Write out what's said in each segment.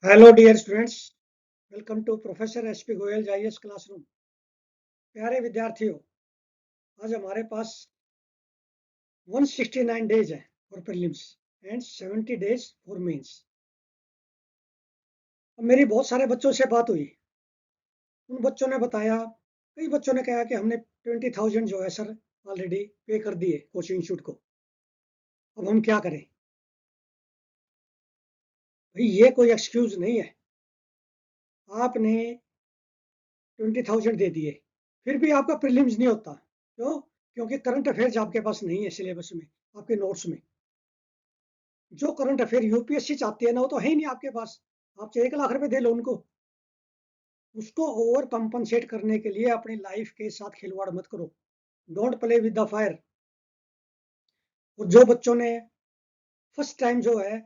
Hello dear students, welcome to professor S P Goyal IAS classroom. प्यारे विद्यार्थियों, आज हमारे पास 169 डेज है for prelims and 70 days for mains. अब मेरी बहुत सारे बच्चों से बात हुई। उन बच्चों ने बताया, कई बच्चों ने कहा कि हमने 20,000 जो है सर ऑलरेडी पे कर दिए कोचिंग इंस्टीट्यूट को, अब हम क्या करें। भाई ये कोई एक्सक्यूज नहीं है। आपने 20,000 दे दिए, फिर भी आपका प्रीलिम्स नहीं होता। क्यों? क्योंकि करंट अफेयर्स आपके पास नहीं है सिलेबस में, आपके नोट्स में। जो करंट अफेयर यूपीएससी चाहती है ना, वो तो है ही नहीं आपके पास। आप चाहे 1 लाख रुपए दे लो उनको। उसको ओवर कंपनसेट करने के लिए अपनी लाइफ के साथ खिलवाड़ मत करो। Don't play with the fire. और जो बच्चों ने फर्स्ट टाइम जो है,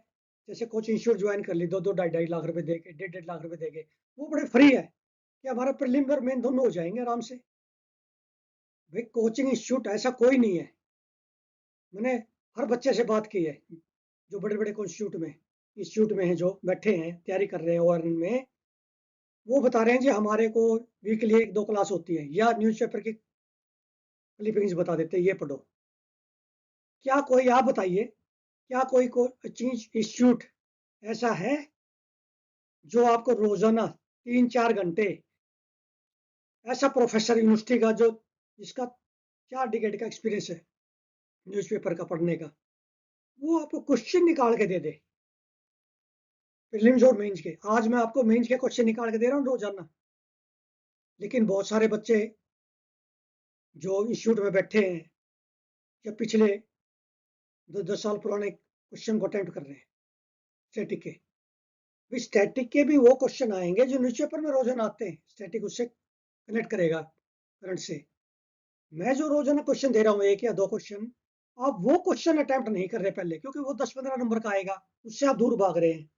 जैसे कोचिंग इंस्टीट्यूट ज्वाइन कर ली, 2-2 ढाई-ढाई लाख रुपए दे के, 1.5-1.5 लाख रुपए दे के, वो बड़े फ्री है कि हमारा प्रीलिम और मेन दोनों हो जाएंगे आराम से। भाई कोचिंग इंस्टीट्यूट ऐसा कोई नहीं है। मैंने हर बच्चे से बात की है जो बड़े बड़े इंस्टीट्यूट में हैं, जो बैठे हैं तैयारी कर रहे हैं और में, वो बता रहे हैं जी हमारे को वीकली 1-2 क्लास होती है, या न्यूज़पेपर की क्लिपिंग्स बता देते हैं, ये पढ़ो। क्या कोई, आप बताइए, क्या कोई चीज इंस्टीट्यूट ऐसा है जो आपको रोजाना 3-4 घंटे, ऐसा प्रोफेसर यूनिवर्सिटी का जो जिसका 4 डिकेड का एक्सपीरियंस है न्यूज़पेपर का पढ़ने का, वो आपको क्वेश्चन निकाल के दे दे प्रीलिम्स और मेंस के। आज मैं आपको मेंस के क्वेश्चन निकाल के दे रहा हूँ रोजाना। लेकिन बहुत सारे बच्चे जो इंस्टीट्यूट में बैठे हैं, या पिछले 10-10 साल पुराने क्वेश्चन को अटेम्प्ट कर रहे हैं स्टैटिक के, स्टैटिक के भी वो क्वेश्चन आएंगे जो न्यूज़पेपर में रोजाना आते हैं। स्टैटिक उससे कनेक्ट करेगा करंट से। मैं जो रोजाना क्वेश्चन दे रहा हूँ, 1 या 2 क्वेश्चन, आप वो क्वेश्चन अटेम्प्ट नहीं कर रहे पहले, क्योंकि वो 10-15 नंबर का आएगा, उससे आप दूर भाग रहे हैं।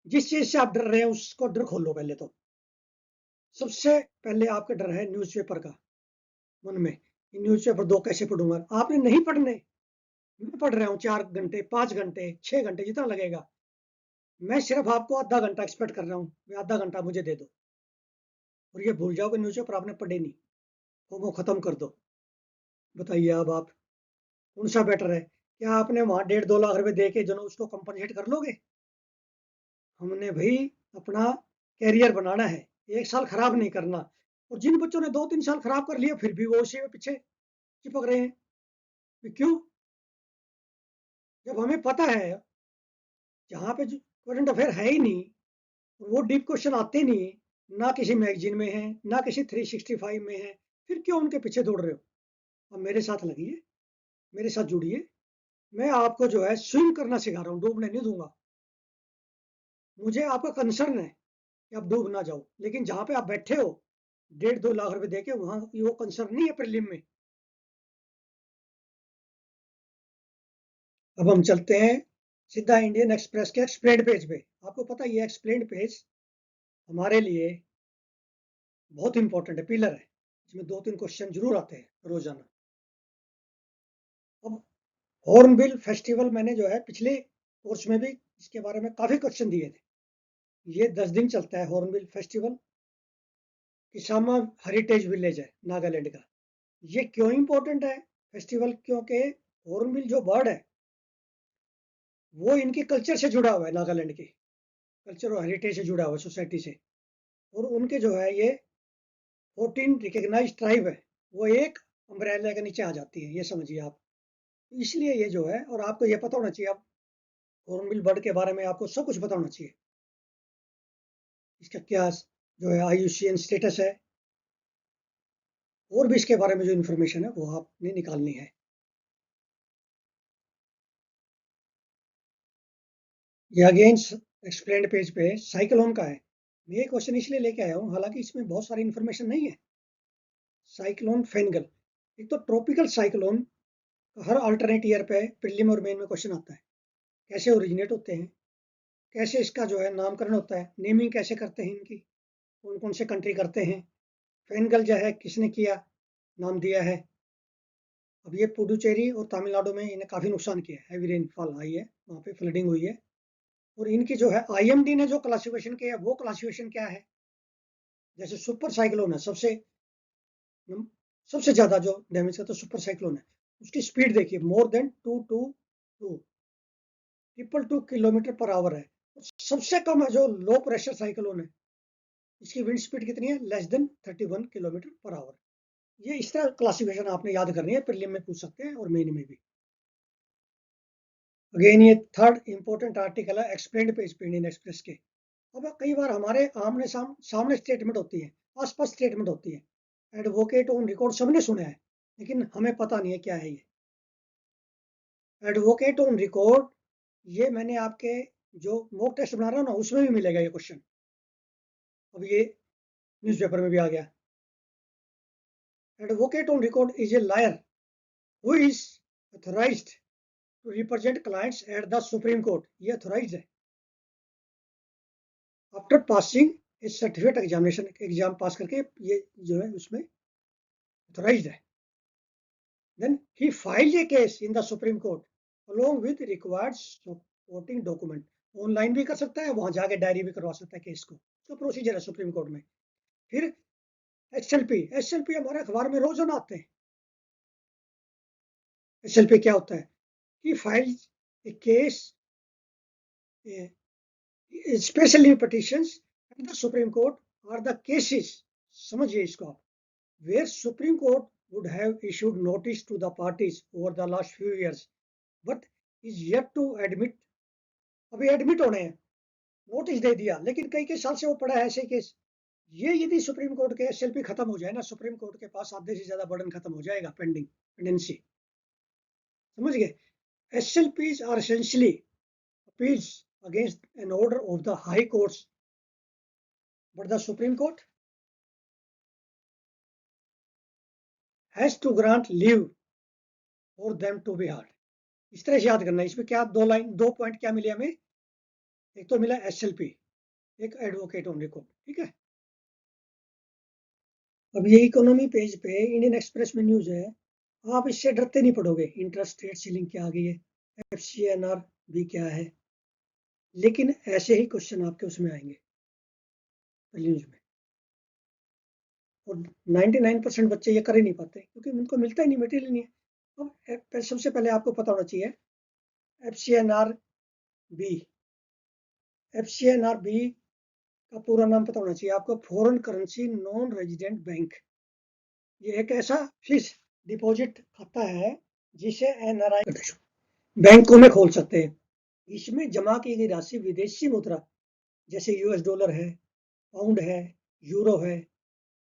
जिस चीज से आप डर रहे हैं उसको डर खोलो पहले तो। सबसे पहले आपका डर है न्यूज़पेपर का मन में, न्यूज़पेपर 2 कैसे पढ़ूंगा। आपने नहीं पढ़ने, मैं पढ़ रहा हूँ 4 घंटे, 5 घंटे, 6 घंटे, जितना लगेगा। मैं सिर्फ आपको आधा घंटा एक्सपेक्ट कर रहा हूँ, आधा घंटा मुझे दे दो, और ये भूल जाओ कि न्यूज़पेपर आपने पढ़े नहीं, वो खत्म कर दो। बताइए अब आप, कौन सा बेटर है? क्या आपने वहां 1.5-2 लाख रुपए दे के जो उसको कंपनसेट कर लोगे? हमने भाई अपना कैरियर बनाना है, 1 साल खराब नहीं करना। और जिन बच्चों ने 2-3 साल खराब कर लिए, फिर भी वो उसी में पीछे चिपक रहे हैं। कि क्यों? जब हमें पता है जहाँ पे करंट अफेयर है ही नहीं, वो डीप क्वेश्चन आते नहीं, ना किसी मैगजीन में है, ना किसी 365 में है, फिर क्यों उनके पीछे दौड़ रहे हो? अब मेरे साथ लगिए, मेरे साथ जुड़िए। मैं आपको जो है स्विम करना सिखा रहा हूँ, डूबने नहीं दूंगा। मुझे आपका कंसर्न है कि आप डूब ना जाओ, लेकिन जहां पे आप बैठे हो 1.5-2 लाख रुपए देके, वहां वो कंसर्न नहीं है प्रीलिम में। अब हम चलते हैं सीधा इंडियन एक्सप्रेस के एक्सप्लेन पेज पे। आपको पता है ये एक्सप्लेन पेज हमारे लिए बहुत इंपॉर्टेंट है, पिलर है। इसमें 2-3 क्वेश्चन जरूर आते हैं रोजाना। अब हॉर्नबिल फेस्टिवल, मैंने जो है पिछले कोर्स में भी इसके बारे में काफी क्वेश्चन दिए थे। ये 10 दिन चलता है hornbill festival. Kisama heritage village है नागालैंड का। ये क्यों इंपॉर्टेंट है फेस्टिवल? क्योंकि हॉर्नबिल जो बर्ड है, वो इनके कल्चर से जुड़ा हुआ है, नागालैंड के कल्चर और हेरिटेज से जुड़ा हुआ है, सोसाइटी से। और उनके जो है ये 14 रिकग्नाइज ट्राइब है, वो एक अम्ब्रेला के नीचे आ जाती है, ये समझिए आप। इसलिए ये जो है, और आपको ये पता होना चाहिए, आप हॉर्नबिल बर्ड के बारे में आपको सब कुछ पता होना चाहिए। इसका क्या जो है आईयूसीएन स्टेटस है, और भी इसके बारे में जो इन्फॉर्मेशन है वो आपने निकालनी है। ये अगेन एक्सप्लेन्ड पेज पे साइक्लोन का है। मैं ये क्वेश्चन इसलिए लेके आया हूँ, हालांकि इसमें बहुत सारी इन्फॉर्मेशन नहीं है। साइक्लोन फेंगल, एक तो ट्रॉपिकल साइक्लोन हर अल्टरनेट ईयर पे प्रीलिम और मेन में क्वेश्चन आता है। कैसे ओरिजिनेट होते हैं, कैसे इसका जो है नामकरण होता है, नेमिंग कैसे करते हैं इनकी, कौन कौन से कंट्री करते हैं। फेंगल जो है किसने किया, नाम दिया है। अब ये पुडुचेरी और तमिलनाडु में इन्हें काफ़ी नुकसान किया है, हैवी रेनफॉल आई है, वहाँ पे फ्लडिंग हुई है। और इनकी जो है आईएमडी ने जो क्लासिफिकेशन किया है वो क्लासिफिकेशन क्या है? जैसे सुपर साइक्लोन है, सबसे ज्यादा जो डैमेज करता है सुपर साइक्लोन है, उसकी स्पीड देखिए more than 222 kilometre per hour है। सबसे कम है जो लो प्रेशर साइक्लोन है, इसकी विंड स्पीड कितनी है? Less than 31 kilometre per hour. ये इस तरह क्लासिफिकेशन आपने याद करनी है, प्रीलिम में पूछ सकते हैं और मेन में भी। अगेन ये थर्ड इंपॉर्टेंट आर्टिकल है एक्सप्लेन्ड पेज पे इंडियन एक्सप्रेस के। अब कई बार हमारे आमने सामने स्टेटमेंट होती है, आसपास स्टेटमेंट होती है, एडवोकेट ऑन रिकॉर्ड सबने सुना है, लेकिन हमें पता नहीं है क्या है ये एडवोकेट ऑन रिकॉर्ड। ये मैंने आपके जो मॉक टेस्ट बना रहा हूँ ना उसमें भी मिलेगा ये क्वेश्चन। अब ये न्यूज़पेपर में भी आ गया। Advocate on record is a lawyer who is authorised to represent clients at the supreme court. ये अथोराइज्ड है after passing a certificate examination, exam pass करके ये जो है उसमें अथोराइज्ड है। Then he filed a case in the Supreme Court along with required supporting document। Online भी कर सकता है, वहां जाके डायरी भी करवा सकता है केस को, तो प्रोसीजर है सुप्रीम कोर्ट में। फिर एसएलपी हमारे अखबार में रोज आते हैं। एसएलपी क्या होता है? कि file a case specially petitions at the supreme court are the cases, समझिए इसको आप, where Supreme Court would have issued notice to the parties over the last few years but is yet to admit। अभी admit होने हैं, notice दे दिया लेकिन कई कई साल से वो पड़ा है ऐसे केस। ये यदि सुप्रीम कोर्ट के एसएलपी खत्म हो जाए ना, सुप्रीम कोर्ट के पास आधे से ज्यादा बर्डन खत्म हो जाएगा, पेंडेंसी। समझ गए? SLPs are essentially appeals against an order of the high courts but the supreme court has to grant leave for them to be heard. इस तरह से याद करना है। इसमें क्या दो पॉइंट क्या मिले हमें? एक तो मिला एसएलपी, एक एडवोकेट ऑन रिकॉर्ड। ठीक है। अब ये इकोनॉमी पेज पे इंडियन एक्सप्रेस में न्यूज है, आप इससे डरते नहीं पड़ोगे। इंटरेस्ट रेट सीलिंग क्या आ गई है, एफसीएनआर भी क्या है, लेकिन ऐसे ही क्वेश्चन आपके उसमें आएंगे न्यूज में। और 99% बच्चे ये कर ही नहीं पाते क्योंकि उनको मिलता ही नहीं, मटेरियल नहीं है। अब सबसे पहले आपको पता होना चाहिए एफसीएनआर बी। एफसीएनआर बी का पूरा नाम पता होना चाहिए आपको, foreign currency non resident bank. ये एक ऐसा फिक्स डिपॉजिट खाता है जिसे एनआरआई बैंकों में खोल सकते हैं। इसमें जमा की गई राशि विदेशी मुद्रा जैसे यूएस डॉलर है, पाउंड है, यूरो है,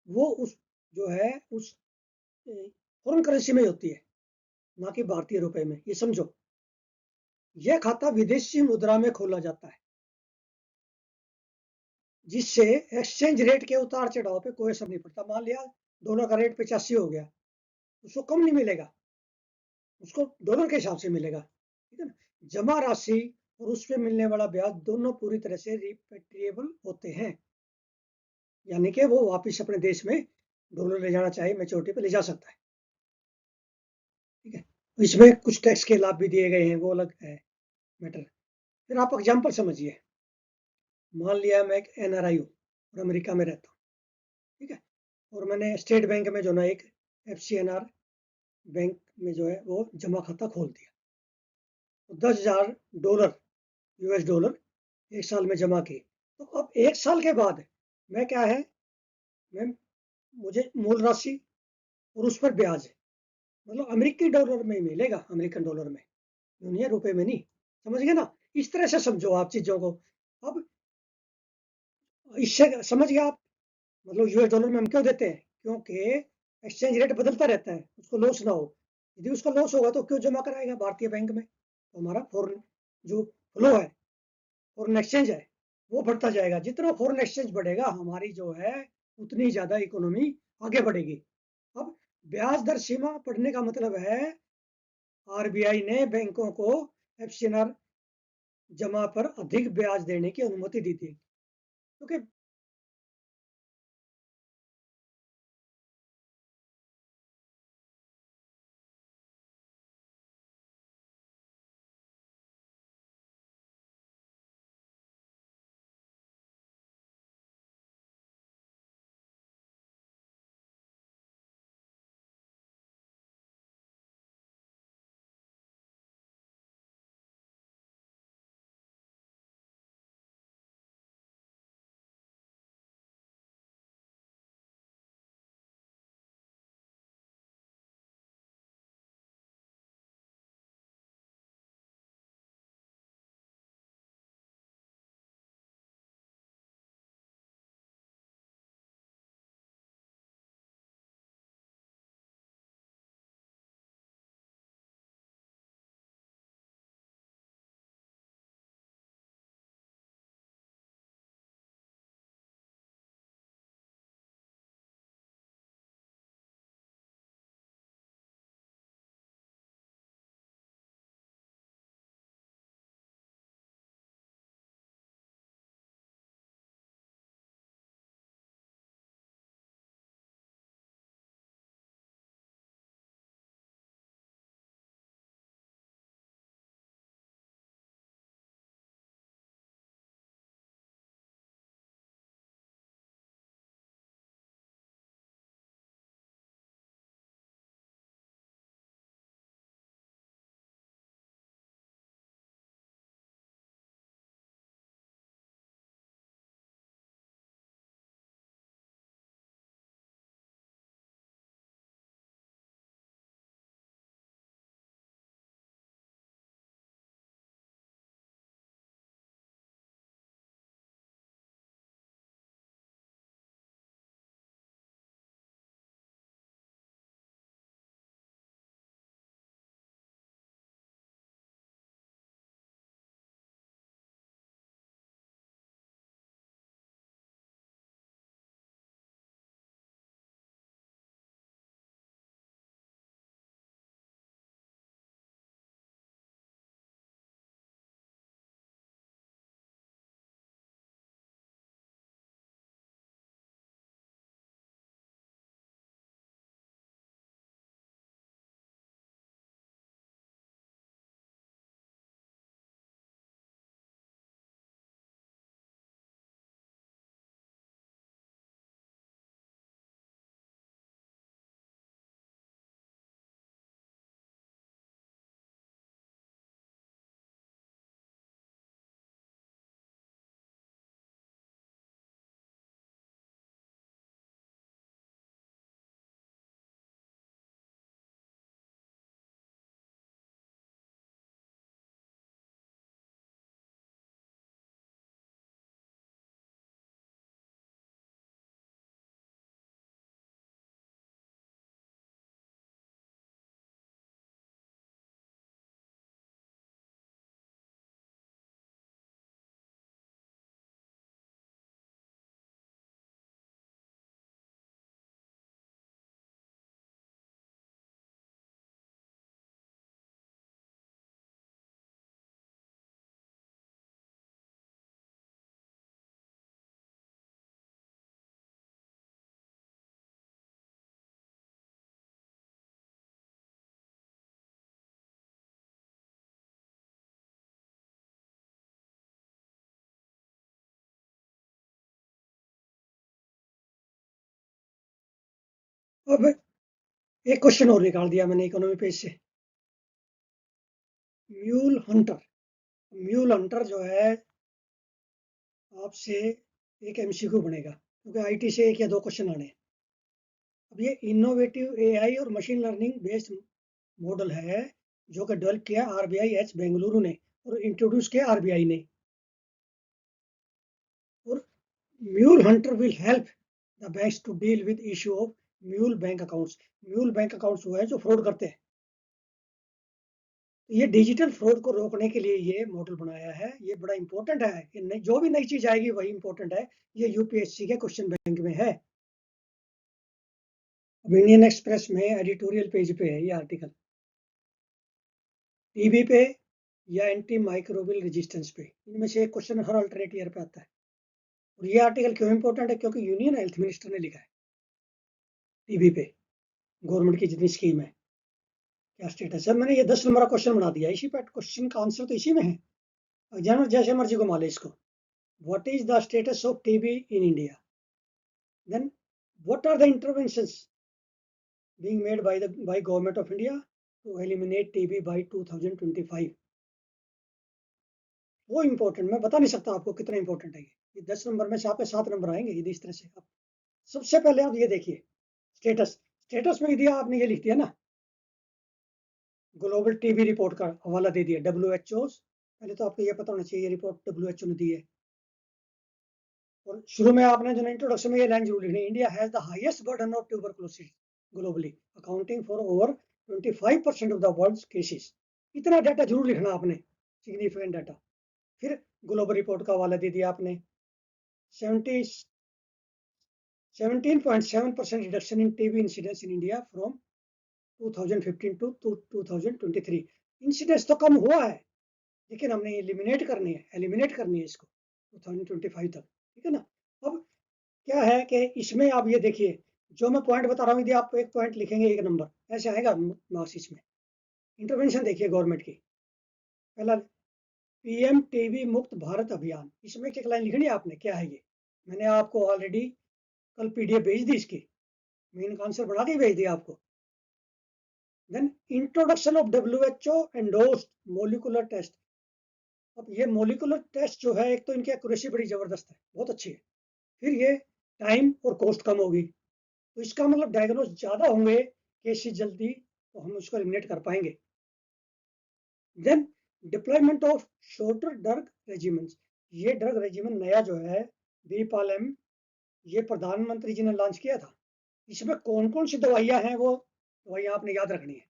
वो उस जो है उस फॉरेन करेंसी में होती है, ना कि भारतीय रुपए में। ये समझो, यह खाता विदेशी मुद्रा में खोला जाता है जिससे एक्सचेंज रेट के उतार चढ़ाव पे कोई असर नहीं पड़ता। मान लिया डॉलर का रेट 85 हो गया, उसको कम नहीं मिलेगा, उसको डॉलर के हिसाब से मिलेगा। ठीक है ना? जमा राशि और उस पर मिलने वाला ब्याज दोनों पूरी तरह से रिपेट्रिएबल होते हैं, यानी कि वो वापस अपने देश में डॉलर ले जाना चाहे मेच्योरिटी पे ले जा सकता है। ठीक है। इसमें कुछ टैक्स के लाभ भी दिए गए हैं, वो अलग है मैटर। फिर आप एग्जाम्पल समझिए। मान लिया मैं एक एनआरआई हूँ और अमेरिका में रहता हूँ। ठीक है। और मैंने स्टेट बैंक में जो ना एक एफसीएनआर बैंक में जो है वो जमा खाता खोल दिया, तो $10,000 यूएस डॉलर एक साल में जमा किए। तो अब एक साल के बाद मैं क्या है, मैं मुझे मूल राशि और उस पर ब्याज है, मतलब अमेरिकी डॉलर में मिलेगा, अमेरिकन डॉलर में, दुनिया रुपए में नहीं। समझ गए ना? इस तरह से समझो आप चीजों को। अब इससे समझ गए आप, मतलब यूएस डॉलर में हम क्यों देते हैं? क्योंकि एक्सचेंज रेट बदलता रहता है, उसको लॉस ना हो। यदि उसका लॉस होगा तो क्यों जमा कराएगा भारतीय बैंक में? तो हमारा फॉरेन जो फ्लो है, फॉरेन एक्सचेंज है, वो बढ़ता जाएगा। जितना फॉरेन एक्सचेंज बढ़ेगा हमारी जो है उतनी ज्यादा इकोनॉमी आगे बढ़ेगी। अब ब्याज दर सीमा बढ़ने का मतलब है आरबीआई ने बैंकों को एफसीएनआर जमा पर अधिक ब्याज देने की अनुमति दी थी, क्योंकि अब एक क्वेश्चन और निकाल दिया मैंने इकोनॉमी पेज से। म्यूल हंटर जो है आपसे एक एमसीक्यू बनेगा, क्योंकि आईटी से एक या दो क्वेश्चन आने हैं। अब ये इनोवेटिव एआई और मशीन लर्निंग बेस्ड मॉडल है जो कि डेवलप किया आरबीआई एच बेंगलुरु ने और इंट्रोड्यूस किया आरबीआई ने। और mule hunter will help the banks to deal with issue of mule bank accounts. Mule bank accounts वो है जो फ्रॉड करते हैं। तो ये डिजिटल फ्रॉड को रोकने के लिए ये मॉडल बनाया है। ये बड़ा इंपॉर्टेंट है कि जो भी नई चीज आएगी वही इंपॉर्टेंट है। ये यूपीएससी के क्वेश्चन बैंक में है। अब इंडियन एक्सप्रेस में एडिटोरियल पेज पे है ये आर्टिकल, टीबी पे या एंटी माइक्रोबियल रेजिस्टेंस पे, इनमें से एक क्वेश्चन हर अल्टरनेट ईयर पे आता है। और ये आर्टिकल क्यों इंपॉर्टेंट है? क्योंकि यूनियन हेल्थ मिनिस्टर ने लिखा है टीबी पे गवर्नमेंट की जितनी स्कीम है क्या स्टेटस है। मैंने ये 10 नंबर का क्वेश्चन बना दिया, इसी पे क्वेश्चन का आंसर तो इसी में है। जैसे मर्जी घुमा ले इसको। What is the status of TB in India? Then what are the interventions being made by government of India to eliminate TB by 2025? वो इंपॉर्टेंट मैं बता नहीं सकता आपको कितना इंपॉर्टेंट है ये 10 नंबर में से आपके 7 नंबर आएंगे यदि इस तरह से आप। सबसे पहले आप ये देखिए स्टेटस में यदि आपने ये लिख दिया ना, ग्लोबल टीबी रिपोर्ट का हवाला दे दिया WHO। पहले तो आपको ये पता होना चाहिए ये रिपोर्ट WHO ने दी है। और शुरू में आपने जो इंट्रोडक्शन में ये लाइन जरूर लिखनी, India has the highest burden of tuberculosis globally accounting for over 25% of the world cases. इतना डाटा जरूर लिखना आपने, सिग्निफिकेंट डाटा। फिर ग्लोबल रिपोर्ट का हवाला दे दिया आपने, 17.7% reduction in TB incidence in India from 2015 to 2023। Incidence तो कम हुआ है लेकिन हमने एलिमिनेट करनी है इसको 2025 तक, ठीक है ना। अब क्या है कि इसमें आप ये देखिए, जो मैं पॉइंट बता रहा हूँ यदि आप एक पॉइंट लिखेंगे एक नंबर ऐसे आएगा मार्क्स इसमें। इंटरवेंशन देखिए गवर्नमेंट की, पहला पीएम टीबी मुक्त भारत अभियान, इसमें एक लाइन लिखनी है आपने, क्या है ये। मैंने आपको ऑलरेडी कल पीडीएफ भेज दी इसकी, मेन का आंसर बना के भेज दिया आपको। Then introduction of WHO endorsed molecular test. अब ये मोलिकुलर टेस्ट जो है, एक तो इनकी एक्यूरेसी बड़ी जबरदस्त है, बहुत अच्छी है। फिर ये टाइम और कॉस्ट कम होगी, तो इसका मतलब डायग्नोज ज्यादा होंगे केसेस जल्दी, तो हम उसको एलिमिनेट कर पाएंगे। Then deployment of shorter drug regimens. ये ड्रग रेजिमेंट नया जो है बीपालएम, ये प्रधानमंत्री जी ने लॉन्च किया था। इसमें कौन कौन सी दवाइयां हैं वो दवाइयां आपने याद रखनी है।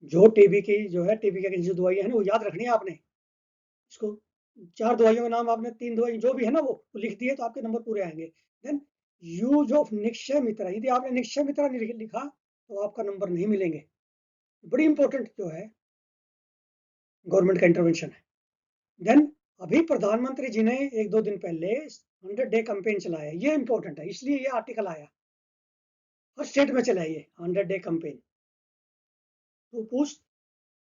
जो टीबी की जो है, टीबी की जो दवाइयां हैं वो याद रखनी है आपने। इसको 4 दवाइयों के नाम आपने, 3 दवाई जो भी है ना वो लिख दिए तो आपके नंबर पूरे आएंगे। देन यूज ऑफ निक्षय मित्रा, यदि आपने निक्षय मित्रा नहीं लिखा तो आपका नंबर नहीं मिलेंगे। बड़ी इंपॉर्टेंट जो है गवर्नमेंट का इंटरवेंशन है। देन अभी प्रधानमंत्री जी ने 1-2 दिन पहले 100 डे कैंपेन चलाया, ये इंपॉर्टेंट है इसलिए ये आर्टिकल आया। हर स्टेट में चला ये 100 day campaign to boost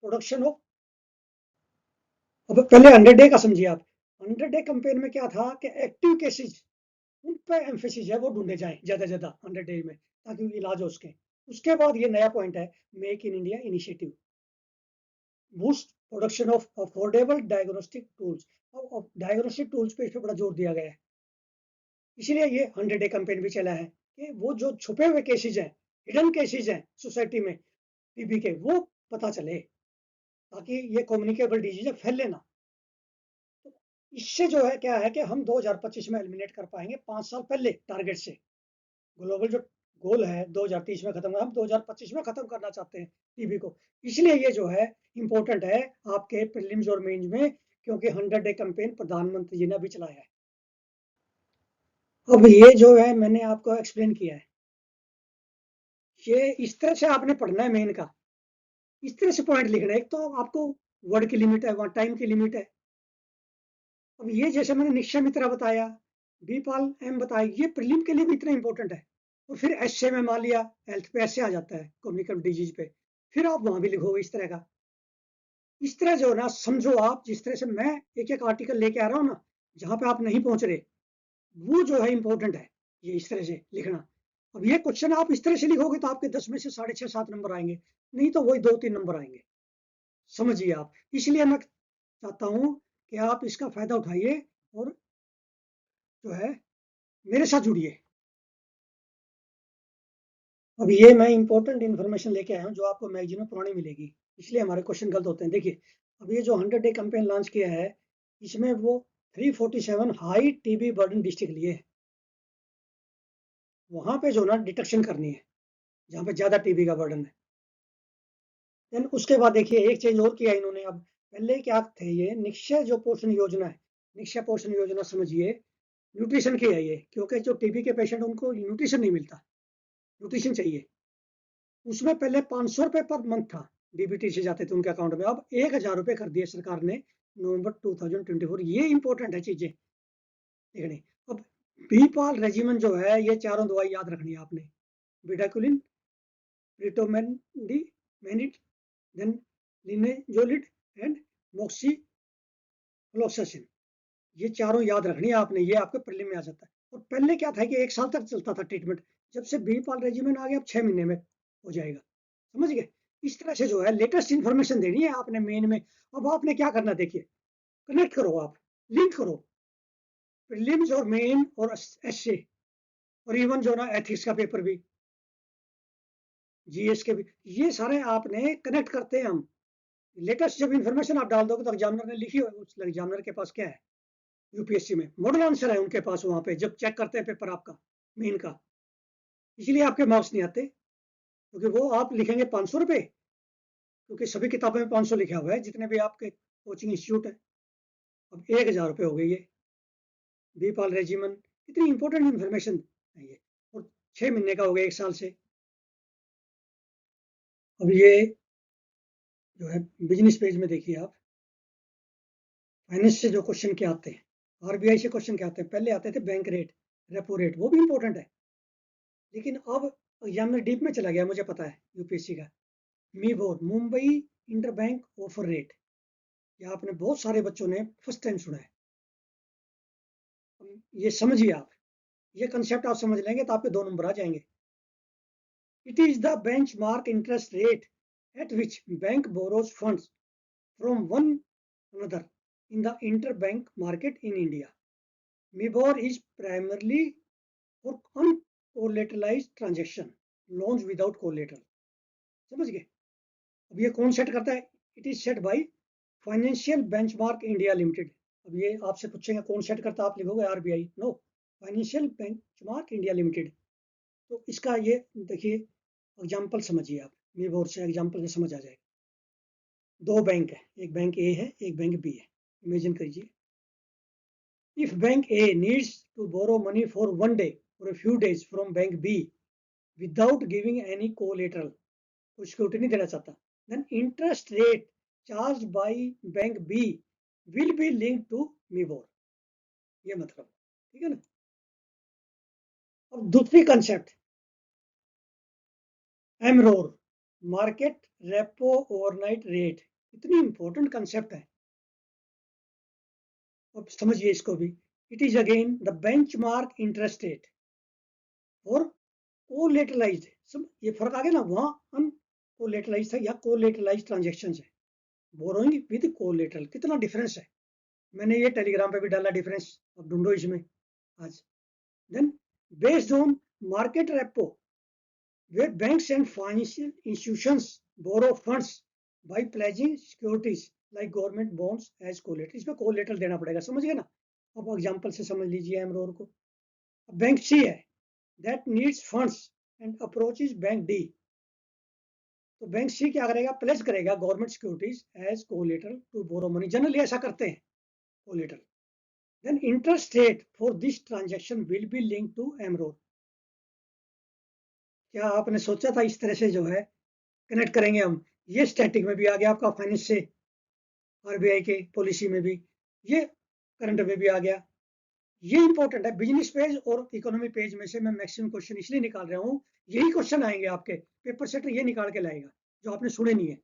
production of. अब पहले 100 डे का समझिए आप। 100 डे कैंपेन में क्या था कि एक्टिव केसेस उन पर एम्फेसिस है वो ढूंढे जाए ज्यादा ज्यादा 100 डे में, ताकि इलाज हो सके। उसके बाद ये नया पॉइंट है make in India initiative, boost production of affordable diagnostic tools. अब डायग्नोस्टिक टूल्स पे इस पर बड़ा जोर दिया गया है, इसीलिए ये 100 डे कैंपेन भी चला है कि वो जो छुपे हुए केसेज हैं, हिडन केसेज हैं सोसाइटी में टीबी के, वो पता चले ताकि ये कम्युनिकेबल डिजीज फैले ना। तो इससे जो है क्या है कि हम 2025 में एलिमिनेट कर पाएंगे 5 साल पहले टारगेट से। ग्लोबल जो गोल है 2030 में खत्म, हम 2025 में खत्म करना चाहते हैं टीबी को। इसलिए ये जो है इंपॉर्टेंट है आपके प्रीलिम्स और मेंस में, क्योंकि 100 डे कैंपेन प्रधानमंत्री जी ने भी चलाया है। अब ये जो है मैंने आपको एक्सप्लेन किया है, ये इस तरह से आपने पढ़ना है मेन का, इस तरह से पॉइंट लिखना है। एक तो आपको वर्ड की लिमिट है, वहां टाइम की लिमिट है। अब ये जैसे मैंने निश्चय मित्रा बताया, बीपाल एम बताया, ये प्रीलिम के लिए भी इतना इंपॉर्टेंट है। तो फिर ऐसे में मान लिया हेल्थ पे ऐसे आ जाता है कम्युनिकेबल डिजीज पे, फिर आप वहां भी लिखोगे इस तरह का। इस तरह जो ना समझो आप, जिस तरह से मैं एक एक आर्टिकल लेके आ रहा हूँ ना, जहां पे आप नहीं पहुंच रहे वो जो है इंपॉर्टेंट है, ये इस तरह से लिखना। अब ये क्वेश्चन आप इस तरह से लिखोगे तो आपके 10 में से 6.5-7 नंबर आएंगे, नहीं तो वही 2-3 नंबर आएंगे। समझिए आप, इसलिए मैं चाहता हूं कि आप इसका फायदा उठाइए और जो है मेरे साथ जुड़िए। अब ये मैं इंपॉर्टेंट इन्फॉर्मेशन लेके आया हूँ जो आपको मैगजीन में पुरानी मिलेगी, इसलिए हमारे क्वेश्चन गलत होते हैं। देखिए, अब ये जो 100 डे कैंपेन लॉन्च किया है, इसमें वो 347 हाई टीबी बर्डन डिस्ट्रिक्ट लिए है, वहां पे जो ना डिटेक्शन करनी है जहाँ पे ज्यादा टीबी का बर्डन है। देन उसके बाद देखिए एक चेंज और किया इन्होंने। अब पहले क्या थे, ये निक्षय जो पोषण योजना है, निक्षय पोषण योजना समझिए न्यूट्रिशन की है ये, क्योंकि जो टीबी के पेशेंट उनको न्यूट्रिशन नहीं मिलता, न्यूट्रिशन चाहिए। उसमें पहले 500 रुपये पर मंथ था, डीबीटी से जाते थे उनके अकाउंट में, अब 1000 रुपये कर दिए सरकार ने नवंबर 2024। ये इंपॉर्टेंट है चीजें देखने। अब बीपाल रेजिमेंट जो है, ये चारों दवाई याद रखनी है आपने, बिडाकुलिन, प्रिटोमेंडी, मैनिट, देन लिनेजोलिड एंड मोक्सीफ्लोक्सासिन, ये चारों याद रखनी है आपने, ये आपके प्रीलिम में आ जाता है। और पहले क्या था कि 1 साल तक चलता था ट्रीटमेंट, जब से बीपाल रेजिमेंट आ गया अब 6 महीने में हो जाएगा। समझ गए? इस तरह से जो है लेटेस्ट इंफॉर्मेशन देनी है आपने मेन में। अब आपने क्या करना, देखिए कनेक्ट करो, आप लिंक करो प्रीलिम्स और मेन और एसए, और इवन जो ना एथिक्स का पेपर भी, जीएस के भी, ये सारे आपने कनेक्ट करते हैं हम। लेटेस्ट जब इंफॉर्मेशन आप डाल दोगे तो एग्जामिनर ने लिखी, उस एग्जामिनर के पास क्या है, यूपीएससी में मॉडल आंसर है उनके पास, वहां पे जब चेक करते हैं पेपर आपका मेन का, इसलिए आपके मार्क्स नहीं आते, क्योंकि वो आप लिखेंगे 500 रुपये, क्योंकि सभी किताबों में 500 लिखा हुआ है जितने भी आपके कोचिंग इंस्टीट्यूट है। अब 1000 रुपये हो गई ये बीपाल रेजिमेंट, कितनी इंपॉर्टेंट इंफॉर्मेशन है ये, और 6 महीने का हो गया 1 साल से। अब ये जो है बिजनेस पेज में देखिए आप, फाइनेंस से जो क्वेश्चन क्या आते हैं, आरबीआई से क्वेश्चन क्या आते हैं, पहले आते थे बैंक रेट, रेपो रेट, वो भी इंपॉर्टेंट है, लेकिन अब एग्जामिनर डीप में चला गया, मुझे पता है यूपीएससी का। MIBOR, Mumbai inter bank offer rate, ये आपने बहुत सारे बच्चों ने फर्स्ट टाइम सुना है। ये समझिए आप, ये कंसेप्ट आप समझ लेंगे तो आपके 2 नंबर आ जाएंगे। It is the benchmark interest rate at which bank borrows funds from one another in the interbank market in India. MIBOR is primarily for uncollateralized transaction, loans without collateral. समझ गए? अब ये कौन सेट करता है? It is set by financial benchmark India limited. अब ये आपसे पूछेंगे कौन सेट करता है, आप लिखोगे RBI, no, financial benchmark India limited. तो इसका ये देखिए एग्जाम्पल समझिए आप, मिबोर से एग्जाम्पल से समझ आ जाएगा। 2 बैंक है, एक बैंक ए है एक बैंक बी है, इमेजिन कीजिए। If bank A needs to borrow money for 1 day or a few days from bank B without giving any collateral, कोई सिक्योरिटी नहीं देना चाहता, then interest rate charged by bank B will be linked to MIBOR, ये मतलब, ठीक है ना। अब दूसरी concept, MROR, market repo overnight rate, इतनी इंपॉर्टेंट कंसेप्ट है। अब समझिए इसको भी, it is again the benchmark interest rate और कोलेटरलाइज्ड, सब ये फर्क आ गया ना, वहां अनकोलेटरलाइज्ड था या कोलेटरलाइज्ड ट्रांजेक्शन है, बोरोइंग विद कोलेटरल, कितना डिफरेंस है। मैंने ये टेलीग्राम पे भी डाला डिफरेंस, अब ढूंढो इसमें आज। Then based on market repo, where banks and financial institutions borrow funds by pledging securities like government bonds as collateral, इसमें कोलेटरल देना पड़ेगा, समझ गए ना। अब एग्जांपल से समझ लीजिए एमरोर को। बैंक सी है that needs funds and approaches bank D, तो बैंक सी क्या करेगा, प्लेस करेगा government securities as collateral to borrow money, generally ऐसा करते हैं collateral. Then interest rate for this transaction will be link to MROR. क्या आपने सोचा था इस तरह से जो है कनेक्ट करेंगे हम? ये स्टैटिक में भी आ गया आपका, फाइनेंस से, आरबीआई के पॉलिसी में भी, ये करंट में भी आ गया। ये इंपॉर्टेंट है, बिजनेस पेज और इकोनॉमी पेज में से मैं मैक्सिमम क्वेश्चन इसलिए निकाल रहा हूँ, यही क्वेश्चन आएंगे आपके, पेपर सेटर ये निकाल के लाएगा जो आपने सुने नहीं है।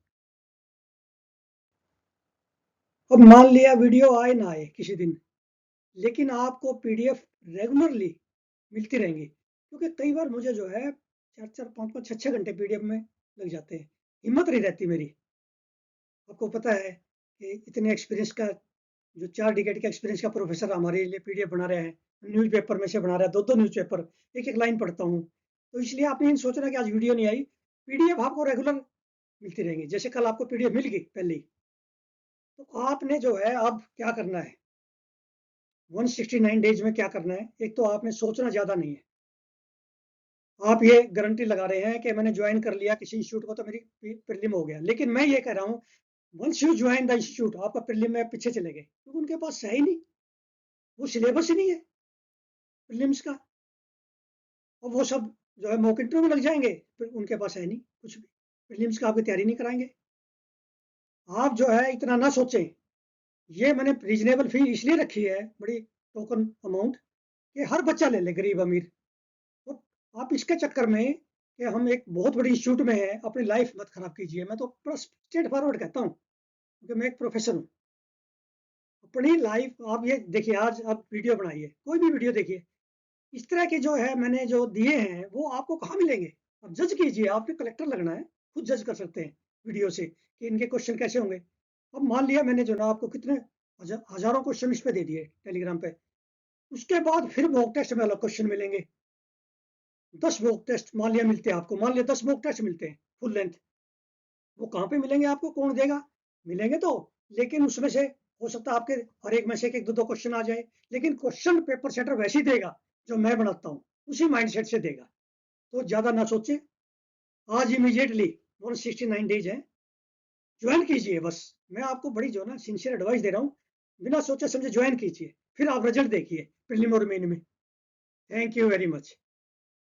अब मान लिया वीडियो आए ना आए किसी दिन, लेकिन आपको पीडीएफ रेगुलरली मिलती रहेंगी, क्योंकि कई बार मुझे जो है 4-4, 5-5, 6-6 घंटे पीडीएफ में लग जाते हैं। हिम्मत नहीं रहती मेरी। आपको पता है कि इतने एक्सपीरियंस का जो 4 डिकेड का एक्सपीरियंस का प्रोफेसर हमारे लिए पीडीएफ बना रहे हैं, न्यूज़पेपर में से बना रहा है, 2-2 न्यूज़पेपर, एक-एक लाइन पढ़ता हूँ। तो इसलिए आपने ये सोचना कि आज वीडियो नहीं आई, पीडीएफ आपको रेगुलर मिलती रहेंगी। जैसे कल आपको पीडीएफ मिल गई पहले ही, तो आपने जो है अब क्या करना है, 169 डेज में क्या करना है, एक तो आपने सोचना ज़्यादा नहीं है। आप ये गारंटी लगा रहे हैं कि मैंने ज्वाइन कर लिया किसी इंस्टीट्यूट को तो मेरी प्रीलिम हो गया। लेकिन मैं ये कह रहा हूँ, once you join the institute आपका प्रीलिम में पीछे चले गए, क्योंकि उनके पास है ही नहीं, वो सिलेबस ही नहीं है प्रीलिम्स का। और वो सब जो है मॉक इंटरव्यू में लग जाएंगे, फिर उनके पास है नहीं कुछ भी, प्रीलिम्स का आपकी तैयारी नहीं कराएंगे। आप जो है इतना ना सोचें। ये मैंने रीजनेबल फी इसलिए रखी है, बड़ी टोकन अमाउंट, कि हर बच्चा ले ले, गरीब अमीर। तो आप इसके चक्कर में कि हम एक बहुत बड़ी इंस्टीट्यूट में है, अपनी लाइफ मत खराब कीजिए। मैं तो बड़ा स्ट्रेट फॉरवर्ड कहता हूँ, क्योंकि मैं एक प्रोफेसर हूँ। अपनी लाइफ आप ये देखिए, आज आप वीडियो बनाइए, कोई भी वीडियो देखिए, इस तरह के जो है मैंने जो दिए हैं वो आपको कहाँ मिलेंगे। अब जज कीजिए, आपने कलेक्टर लगना है, खुद जज कर सकते हैं वीडियो से कि इनके क्वेश्चन कैसे होंगे। अब मान लिया मैंने जो ना आपको कितने हजारों क्वेश्चन इस पे दे दिए टेलीग्राम पे, उसके बाद फिर मॉक टेस्ट में अलग क्वेश्चन मिलेंगे। 10 मॉक टेस्ट मान लिया मिलते हैं आपको, मान लिया 10 मॉक टेस्ट मिलते हैं फुल लेंथ, वो कहाँ पे मिलेंगे आपको, कौन देगा? मिलेंगे तो, लेकिन उसमें से हो सकता है आपके हर एक में से एक दो दो क्वेश्चन आ जाए, लेकिन क्वेश्चन पेपर सेटर वैसे ही देगा जो मैं बनाता हूँ, उसी माइंडसेट से देगा। तो ज्यादा ना सोचे, आज इमीडिएटली 169 डेज है, ज्वाइन कीजिए बस। मैं आपको बड़ी जो ना सिंसियर एडवाइस दे रहा हूँ, बिना सोचे समझे ज्वाइन कीजिए, फिर आप रिजल्ट देखिए प्रीलिम और मेन में। Thank you very much.